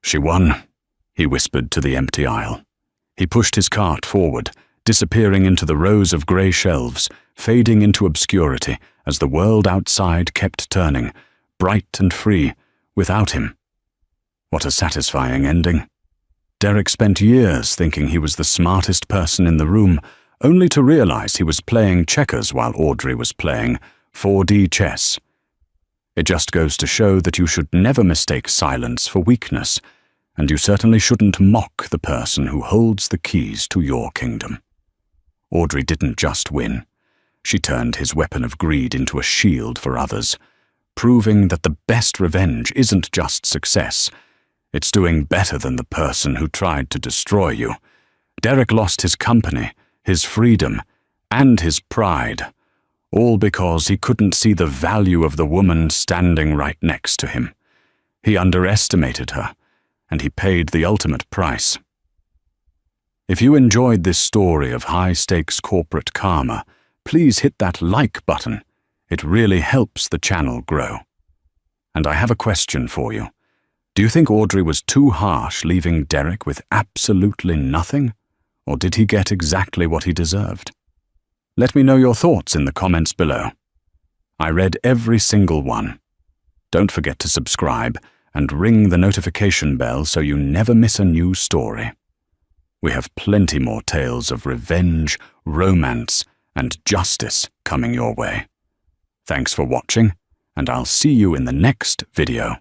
"She won," he whispered to the empty aisle. He pushed his cart forward, disappearing into the rows of grey shelves, fading into obscurity as the world outside kept turning, bright and free, without him. What a satisfying ending. Derek spent years thinking he was the smartest person in the room, only to realize he was playing checkers while Audrey was playing 4D chess. It just goes to show that you should never mistake silence for weakness, and you certainly shouldn't mock the person who holds the keys to your kingdom. Audrey didn't just win. She turned his weapon of greed into a shield for others, proving that the best revenge isn't just success. It's doing better than the person who tried to destroy you. Derek lost his company, his freedom, and his pride, all because he couldn't see the value of the woman standing right next to him. He underestimated her, and he paid the ultimate price. If you enjoyed this story of high-stakes corporate karma, please hit that like button. It really helps the channel grow. And I have a question for you. Do you think Audrey was too harsh leaving Derek with absolutely nothing? Or did he get exactly what he deserved? Let me know your thoughts in the comments below. I read every single one. Don't forget to subscribe and ring the notification bell so you never miss a new story. We have plenty more tales of revenge, romance, and justice coming your way. Thanks for watching, and I'll see you in the next video.